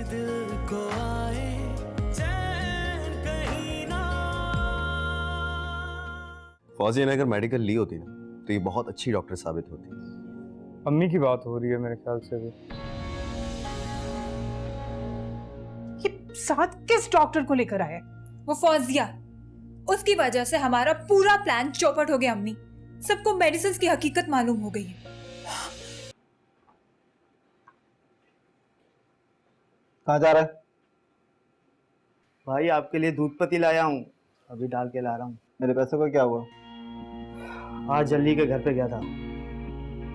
दिल को आए चैन कहीं ना। फौजिया ने अगर मेडिकल ली होती ना तो ये बहुत अच्छी डॉक्टर साबित होती। अम्मी की बात हो रही है मेरे ख्याल से भी। ये साथ किस डॉक्टर को लेकर आया? वो फौजिया, उसकी वजह से हमारा पूरा प्लान चौपट हो गया अम्मी। सबको मेडिसिन की हकीकत मालूम हो गई है। कहाँ जा रहा है? भाई आपके लिए दूध पत्ती लाया हूँ, अभी डाल के ला रहा हूँ। मेरे पैसों का क्या हुआ? आज अली के घर पे गया था,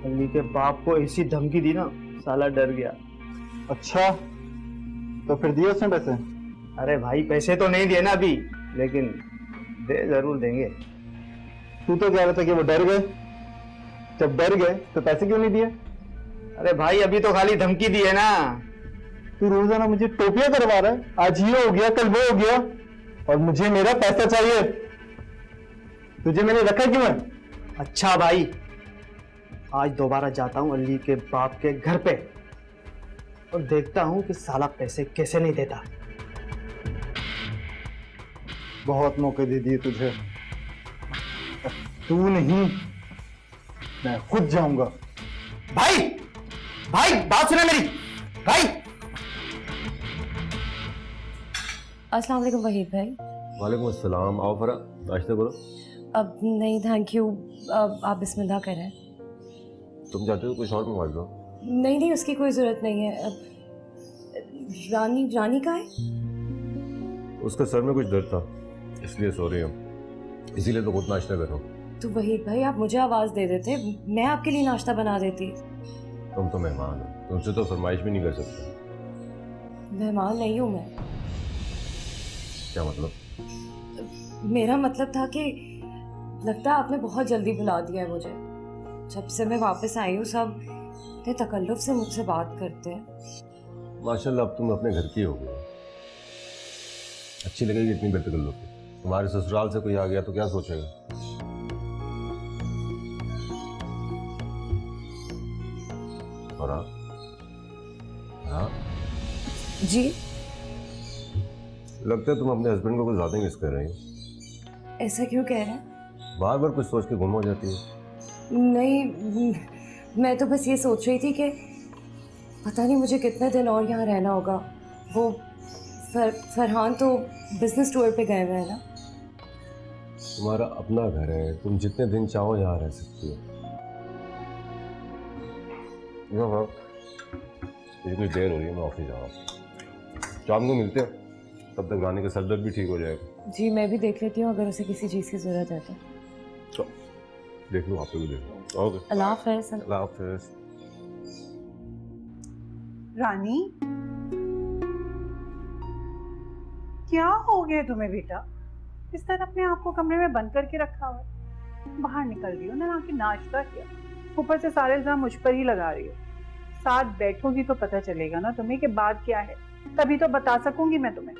अली के बाप को ऐसी धमकी दी ना, साला डर गया। अच्छा, तो फिर दिए उसने पैसे? अरे भाई पैसे तो नहीं दिए ना अभी, लेकिन दे जरूर देंगे। तू तो कह रहा था कि वो डर गए। जब डर गए तो पैसे क्यों नहीं दिए? अरे भाई अभी तो खाली धमकी दी है ना। तू रोजाना मुझे टोपियां करवा रहा है, आज ये हो गया कल वो हो गया, और मुझे मेरा पैसा चाहिए। तुझे मैंने रखा क्यों है? अच्छा भाई, आज दोबारा जाता हूँ अली के बाप के घर पे और देखता हूँ कि साला पैसे कैसे नहीं देता। बहुत मौके दे दिए तुझे, तू नहीं मैं खुद जाऊंगा। भाई भाई बात सुना मेरी भाई। अस्सलाम वालेकुम वहीद भाई। वालेकुम अस्सलाम। आओ फरा, नाश्ता करो। अब नहीं थैंक यू, अब आप बिस्मिल्लाह करें। तुम चाहते हो कुछ और मंगवा लो? नहीं नहीं, उसकी कोई ज़रूरत नहीं है। अब रानी कहाँ है? उसका सर में कुछ दर्द था इसलिए सो रही हूँ, इसीलिए तो खुद नाश्ता कर रहा हूँ। तो वहीद भाई आप मुझे आवाज़ दे देते, मैं आपके लिए नाश्ता बना देती। तुम तो मेहमान हो, तुमसे तो फरमाइश भी नहीं कर सकते। मेहमान नहीं हूँ मैं। क्या मतलब? मेरा मतलब था कि लगता है आपने बहुत जल्दी बुला दिया है मुझे। जब से मैं वापस आई हूँ सब इतने तकल्लुफ़ से मुझसे बात करते हैं। माशाल्लाह अब तुम अपने घर की हो गई, अच्छी लगेगी इतनी बेतकल्लुफ़। तुम्हारे ससुराल से कोई आ गया तो क्या सोचेगा? और हाँ जी लगता है तुम अपने हस्बैंड को कुछ ज़्यादा मिस कर रही हो। ऐसा क्यों कह रहे हैं? बार बार कुछ सोच के गुम हो जाती है। नहीं, मैं तो बस ये सोच रही थी कि पता नहीं मुझे कितने दिन और यहाँ रहना होगा। वो फरहान तो बिजनेस टूर पे गए हुए हैं ना। तुम्हारा अपना घर है, तुम जितने दिन चाहो यहाँ रह सकती हो। मुझे कुछ देर हो रही है, मैं ऑफिस जा रहा हूँ। शाम को मिलते हैं, तब तक रानी का सर दर्द भी ठीक हो जाएगा। जी मैं भी देख लेती हूँ अगर उसे किसी चीज़ की ज़रूरत है तो। देख लो, आप भी देख लो। ओके, अल्लाह हाफ़िज़। अल्लाह हाफ़िज़। रानी, क्या हो गया तुम्हें बेटा? इस तरह अपने आप को कमरे में बंद करके रखा हुआ है। बाहर निकल रही हो ना, आके नाश्ता किया, ऊपर से सारे इल्जाम मुझ पर ही लगा रही हो। साथ बैठोगी तो पता चलेगा ना तुम्हें कि बात क्या है, तभी तो बता सकूंगी मैं तुम्हें।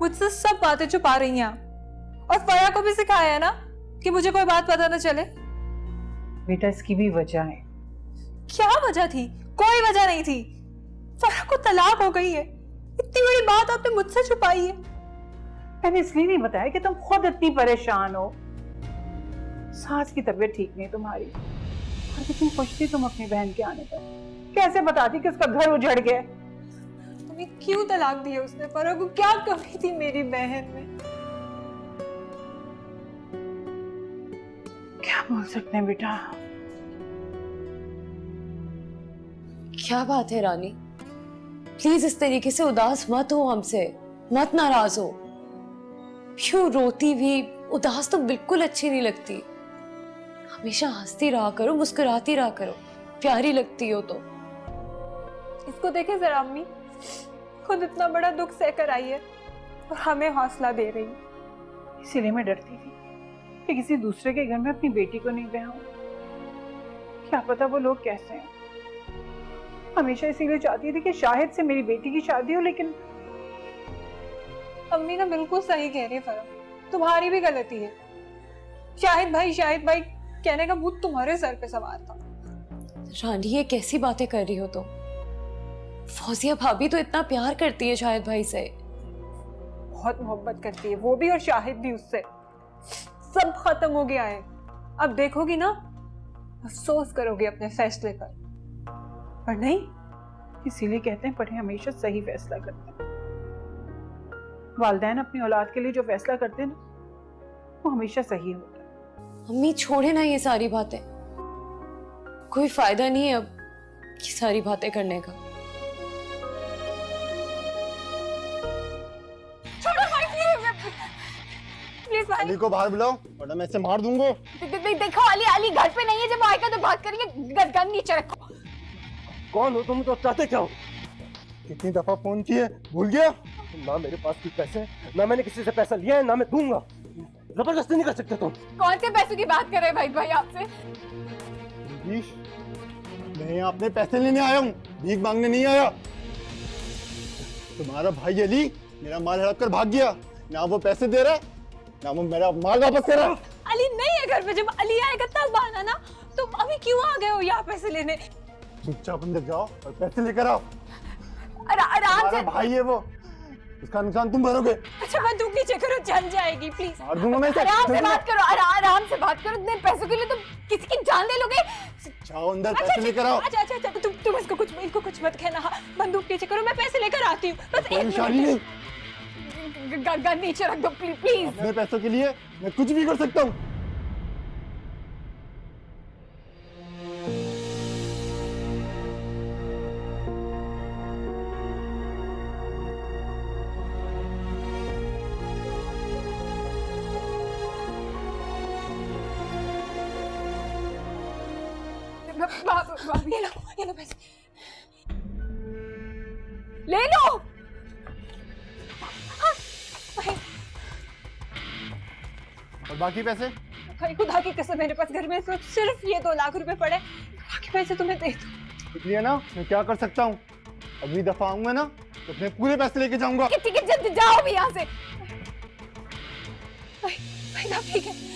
मुझसे सब बातें छुपा रही हैं आप। और फरा को भी सिखाया है ना कि मुझे कोई बात पता न चले। बेटा इसकी भी वजह है। क्या वजह थी? कोई वजह नहीं थी। फरा को तलाक हो गई है, इतनी बड़ी बात आपने मुझसे छुपाई है। मैंने इसलिए नहीं बताया कि तुम खुद इतनी परेशान हो। सास की तबीयत ठीक नहीं तुम्हारी, और कितनी खुश थी तुम अपनी बहन के आने पर। कैसे बताती कि उसका घर उजड़ गया? तुम्हें क्यों तलाक दी है उसने? फरा को क्या कमी थी मेरी बहन में? क्या बोल सकते हैं बेटा। क्या बात है रानी, प्लीज इस तरीके से उदास मत हो हमसे, मत नाराज हो। क्यों रोती हुई उदास तो बिल्कुल अच्छी नहीं लगती। हमेशा हंसती रहा करो, मुस्कुराती रहा करो, प्यारी लगती हो तो। इसको देखे जरा अम्मी, खुद इतना बड़ा दुख सहकर आई है और हमें हौसला दे रही है। इसीलिए मैं डरती थी कि किसी दूसरे के घर में अपनी बेटी को नहीं ब्याहूं। क्या पता वो लोग कैसे हैं। हमेशा इसीलिए चाहती थी कि शाहिद से मेरी बेटी की शादी हो, लेकिन अम्मी ना बिल्कुल सही कह रही है फरा, तुम्हारी भी गलती है। शाहिद भाई कहने का भूत तुम्हारे सर पे सवार था। रानी ये कैसी बातें कर रही हो तुम? फौजिया भाभी तो इतना प्यार करती है शाहिद भाई से। बहुत मोहब्बत करती है वो भी और शाहिद भी उससे। सब खत्म हो गया है, अब देखोगी ना अफसोस करोगे अपने फैसले पर। पर नहीं, इसीलिए कहते हैं पढ़े हमेशा सही फैसला करते हैं। वालिदैन अपनी औलाद के लिए जो फैसला करते हैं ना, वो हमेशा सही होता है। अम्मी छोड़े ना ये सारी बातें, कोई फायदा नहीं है अब ये सारी बातें करने का। छोड़ो भाई, प्लीज भाई। अली को बाहर बुलाओ वरना मैं इसे मार दूंगा। देखो अली घर पे नहीं है, जब आएगा तो बात करेंगे। गन नीचे रखो। कौन हो तुम, तो चाहते क्या हो? कितनी दफा फोन किए, भूल गया? ना मेरे पास कोई पैसे, ना मैंने किसी से पैसा लिया है, ना मैं दूंगा। जबरदस्ती नहीं कर सकते तुम। कौन से पैसों की बात कर रहे हैं भाई आपसे? मैं यहाँ अपने पैसे लेने आया हूँ, भीख मांगने नहीं आया। तुम्हारा भाई अली मेरा माल हड़प कर भाग गया, ना वो पैसे दे रहा है ना वो मेरा माल वापस कर रहा है। अली नहीं है घर पे, जब अली आएगा तब आना ना। तुम अभी क्यों आ गए हो यहाँ पैसे लेने? चुपचाप अंदर जाओ और पैसे लेकर आओ। आराम तुम्हारा से। भाई है वो, उसका नुकसान तुम भरोगे। अच्छा बंदूक नीचे करो, जान जाएगी प्लीज। मार दूंगा मैं इसे। आराम से बात करो, आराम से बात करो। इतने पैसों के लिए तुम किसी की जान ले लोगे? जाओ अंदर पैसे लेकर आओ। अच्छा तुम इनको कुछ मत कहना। हाँ, बंदूक नीचे करो, मैं पैसे लेकर आती हूँ। बस कोई निशानी नहीं। गन नीचे रख दो प्लीज। अपने पैसों के लिए मैं कुछ भी कर सकता हूँ। ये लो पैसे, ले लो। हाँ, भाई और बाकी पैसे? भाई खुदा की कसम, मेरे पास घर में सिर्फ ये 2 लाख रुपए पड़े, बाकी पैसे तुम्हें दे दो। इसलिए ना मैं क्या कर सकता हूँ, अगली दफा आऊंगा ना तो अपने पूरे पैसे लेके जाऊंगा। ठीक है, जल्दी जाओ भी यहाँ से। भाई साहब ठीक है,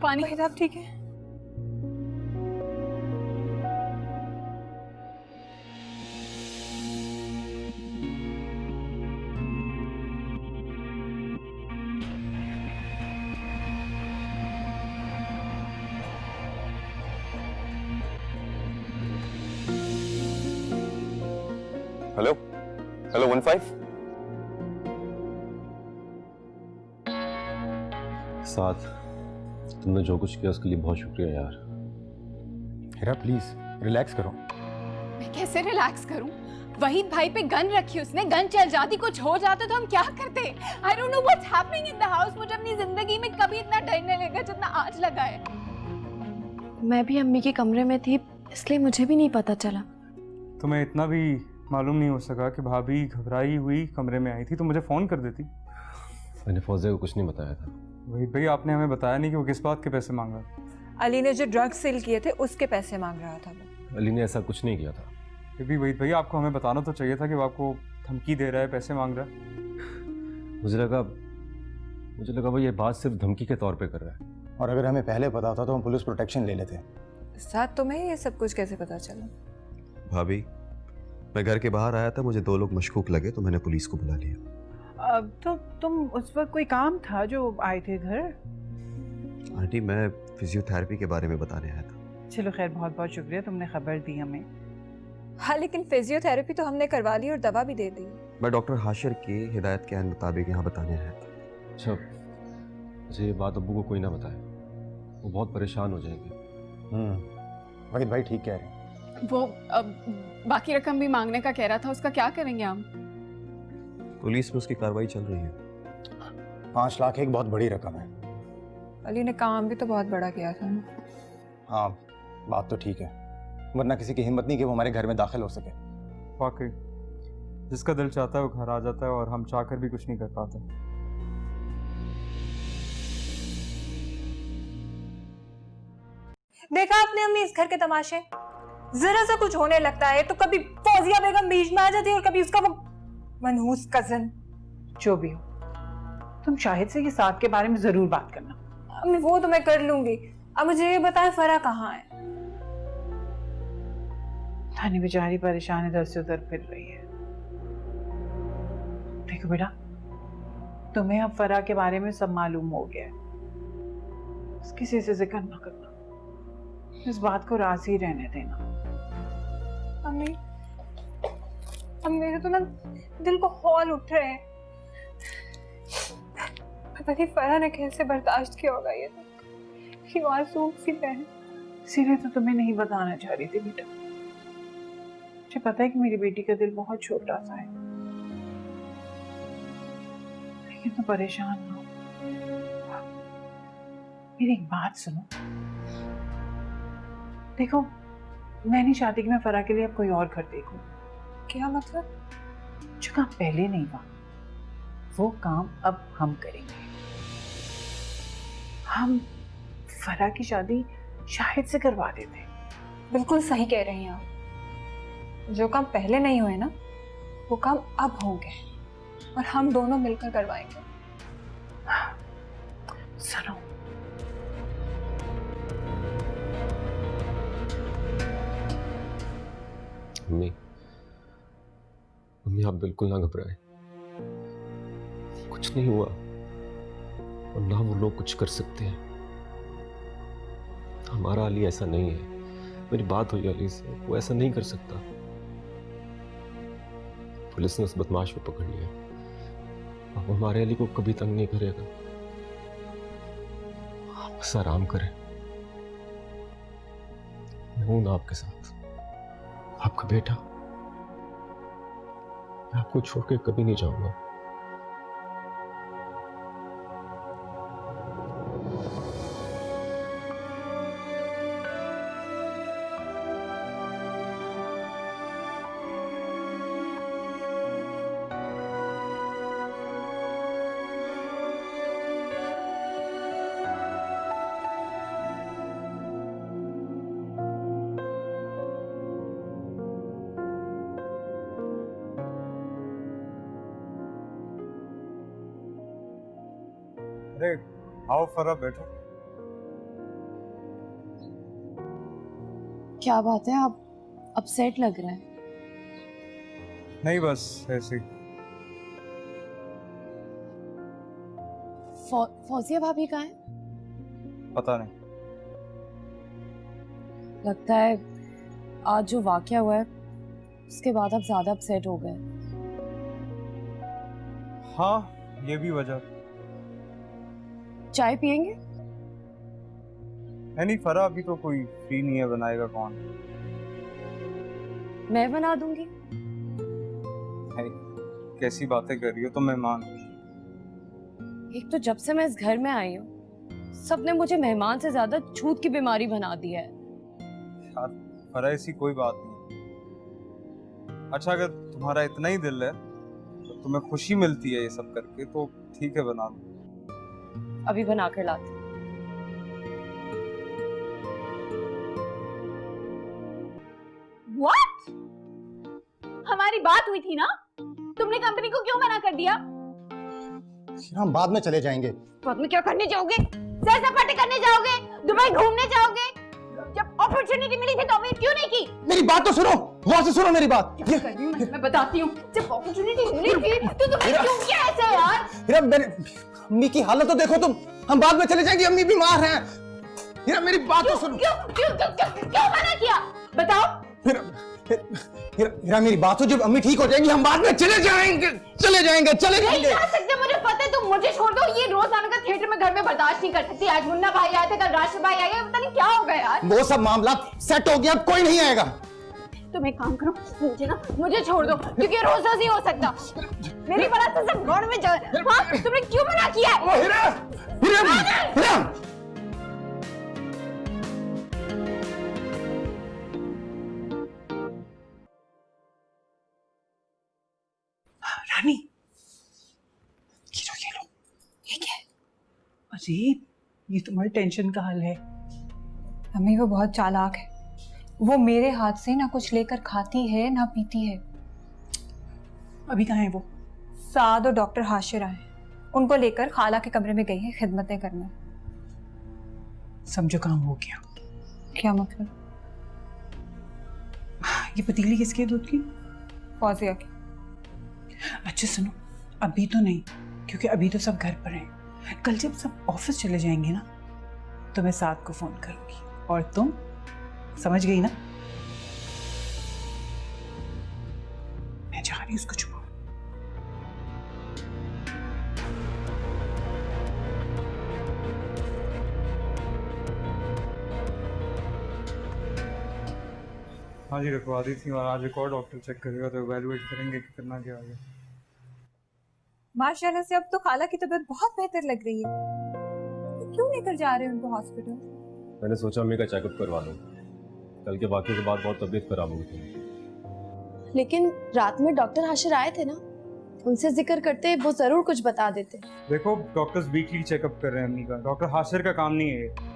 पानी। भाई साहब ठीक है। हेलो 15। साथ तुमने जो कुछ किया उसके लिए बहुत शुक्रिया यार। हीरा प्लीज रिलैक्स करो। मैं कैसे रिलैक्स करूं? वहीद भाई पे गन रखी उसने, गन चल जाती, कुछ हो जाता तो हम क्या करते? I don't know what's happening in the house। मुझे अपनी जिंदगी में कभी इतना डर नहीं लगा जितना आज लगा है। मैं भी अम्मी के कमरे में थी, इसलिए मुझे भी नहीं पता चला। तुम्हें इतना भी मालूम नहीं हो सका कि भाभी घबराई हुई कमरे में आई थी तो मुझे फ़ोन कर देती। मैंने फौजिया को कुछ नहीं बताया था। वही भाई आपने हमें बताया नहीं कि वो किस बात के पैसे मांग रहा था। अली ने जो ड्रग्स सेल किए थे उसके पैसे मांग रहा था वो। अली ने ऐसा कुछ नहीं किया था। फिर भी वही भैया आपको हमें बताना तो चाहिए था कि वो आपको धमकी दे रहा है, पैसे मांग रहा है। मुझे लगा वो ये बात सिर्फ धमकी के तौर पे कर रहा है। और अगर हमें पहले पता होता तो हम पुलिस प्रोटेक्शन ले लेते। साथ तुम्हें ये सब कुछ कैसे पता चला? भाभी, मैं घर के बाहर आया था, मुझे 2 लोग मशकूक लगे तो मैंने पुलिस को बुला लिया। तो तुम उस वक्त कोई काम था जो आए थे घर? आंटी, मैं फिजियोथेरेपी के बारे में बताने आया था। चलो खैर, बहुत बहुत शुक्रिया, तुमने खबर दी हमें। हाँ लेकिन फिजियोथेरेपी तो हमने करवा ली और दवा भी दे दी। मैं डॉक्टर हाशिर की हिदायत के मुताबिक यहाँ बताने आया था। अच्छा, मुझे ये बात अब्बू को कोई ना बताए, वो बहुत परेशान हो जाएंगे। वहीद भाई ठीक कह रहे हैं। वो बाकी रकम भी मांगने का कह रहा था, उसका क्या करेंगे हम? पुलिस में उसकी कार्रवाई चल रही है। 5 लाख एक बहुत बड़ी रकम है। अली ने काम भी तो बहुत बड़ा किया था ना। हाँ बात तो ठीक है, वरना किसी की हिम्मत नहीं कि वो हमारे घर में दाखिल हो सके। वाकई जिसका दिल चाहता है वो घर आ जाता है और हम चाहकर भी कुछ नहीं कर पाते। देखा आपने अम्मी इस घर के तमाशे? जरा सा कुछ होने लगता है तो कभी फौजिया बेगम बीच में आ जाती है और कभी उसका वो मनहूस कजन। जो भी हो, तुम शाहिद से ये साथ के बारे में जरूर बात करना। अम्मी वो तो मैं कर लूंगी, अब मुझे ये बताएं फरा कहाँ है? थानी बेचारी परेशान इधर से उधर फिर रही है। देखो बेटा, तुम्हें अब फरा के बारे में सब मालूम हो गया है। किसी से जिक्र ना करना, इस बात को राज ही रहने देना। अम्मी, अब मेरे तो ना दिल को हौल उठ रहे हैं। पता नहीं फरा ने कैसे बर्दाश्त किया होगा ये मासूम सी बहन। इसीलिए तो तुम्हें नहीं बताना चाह रही थी बेटा। मुझे पता है कि मेरी बेटी का दिल बहुत छोटा सा है, लेकिन तो परेशान ना हो। मेरी एक बात सुनो। देखो, मैं नहीं चाहती कि मैं फरा के लिए अब कोई और घर देखूं। क्या मतलब? जो काम पहले नहीं हुआ वो काम अब हम करेंगे। हम फरा की शादी शाहिद से करवा देते हैं। बिल्कुल सही कह रही हैं आप। जो काम पहले नहीं हुए ना, वो काम अब होंगे और हम दोनों मिलकर करवाएंगे। सुनो, मम्मी, मम्मी आप बिल्कुल ना घबराएं। कुछ नहीं हुआ और ना वो लोग कुछ कर सकते हैं। हमारा अली ऐसा नहीं है। मेरी बात हुई अली से, वो ऐसा नहीं कर सकता। पुलिस ने उस बदमाश को पकड़ लिया। अब हमारे अली को कभी तंग नहीं करेगा। आप बस आराम करें। मैं हूं ना आपके साथ, आपका बेटा। मैं आपको छोड़ के कभी नहीं जाऊंगा। अरे आओ फरा, बैठो। क्या बात है, आप अपसेट लग रहे हैं। नहीं, बस ऐसे ही। फौजिया भाभी कहाँ है? पता नहीं। लगता है आज जो वाकया हुआ है उसके बाद आप ज्यादा अपसेट हो गए। हाँ, ये भी वजह। चाय पियेंगे? नहीं फरा, अभी तो कोई फ्री नहीं है। बनाएगा कौन? मैं बना दूंगी। नहीं, कैसी बातें कर रही हो? तो मेहमान। एक तो जब से मैं इस घर में आई हूँ सबने मुझे मेहमान से ज्यादा छूत की बीमारी बना दी है। यार फरा, ऐसी कोई बात नहीं। अच्छा, अगर तुम्हारा इतना ही दिल है तो तुम्हें खुशी मिलती है ये सब करके, तो ठीक है, बना दो। अभी बना कर लाते। What? हमारी बात हुई थी ना, तुमने कंपनी को क्यों मना कर दिया? हम बाद में चले जाएंगे। बाद में क्या करने जाओगे? सैर सपाटे करने जाओगे? दुबई घूमने जाओगे? जब अपॉर्चुनिटी मिली थी तो अभी क्यों नहीं की? मेरी बात तो सुनो, गौर से सुनो मेरी बात। क्या कर रही हूँ मैं बताती हूँ। जब अपॉर्चुनिटी मिली थी तो तुमने क्यों किया ऐसे यार? हीरा, मेरी अम्मी की हालत तो देखो तुम। हम बाद में चले जाएंगे, अम्मी बीमार हैं। हीरा, मेरी बात तो सुनो। क्यों मना किया? बताओ। हीरा, मेरी बात तो, जब अम्मी ठीक हो जाएंगी हम बाद में चले जाएंगे। नहीं जा सकते, मुझे पता है। तुम मुझे छोड़ दो। ये रोजाना का थिएटर में घर में बर्दाश्त नहीं कर सकती। आज मुन्ना भाई आए थे, कल राशिद भाई आए, पता नहीं क्या हो गया यार। वो सब मामला सेट हो गया, अब कोई नहीं आएगा। तुम एक काम करो, मुझे छोड़ दो, क्योंकि रोज रोज ही हो सकता। मेरी बात तो सब गौर में जाए। हाँ, तुमने क्यों मना किया है? हीरा, रानी, ये लो। ये क्या है? अजीब, ये तुम्हारी टेंशन का हल है। अम्मी वो बहुत चालाक है। वो मेरे हाथ से ना कुछ लेकर खाती है ना पीती है। अभी कहाँ है वो? साद और डॉक्टर हाशिर आए, उनको लेकर खाला के कमरे में गई है खिदमतें करने। समझो काम हो गया। क्या मतलब? ये पतीली किसकी है दूध की? फौजिया की। अच्छा सुनो, अभी तो नहीं, क्योंकि अभी तो सब घर पर हैं। कल जब सब ऑफिस चले जाएंगे ना, तो मैं साथ को फोन करूंगी। और तुम समझ गई ना? मैं जा रही हूँ उसको छुपा। हाँ जी, रखवा दी थी और आज एक और डॉक्टर चेक करेगा तो एवेलुएट करेंगे कि कितना क्या आ गया। माशाल्लाह से अब तो खाला की तबीयत बहुत बेहतर लग रही है। तो क्यों लेकर जा रहे हैं उनको हॉस्पिटल? मैंने सोचा अम्मी का चेकअप करवा लूँ। कल के वाक़े के बाद बहुत तबीयत खराब हो गई थी। लेकिन रात में डॉक्टर हाशिर आए थे ना, उनसे जिक्र करते वो जरूर कुछ बता देते। देखो, डॉक्टर्स वीकली चेकअप कर रहे हैं अम्मी का, डॉक्टर हाशिर का काम नहीं है ये।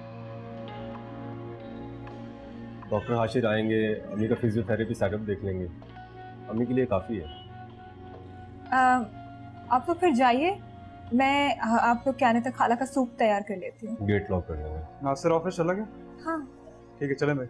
डॉक्टर हाशिर आएंगे, अम्मी का फिजियोथेरेपी सेटअप देख लेंगे, अम्मी के लिए काफ़ी है। आप तो फिर जाइए, मैं आप लोग के आने तक खाला का सूप तैयार कर लेती हूँ। गेट लॉक कर लेंगे। नासिर ऑफिस चला गया? हाँ। ठीक है, चले भाई।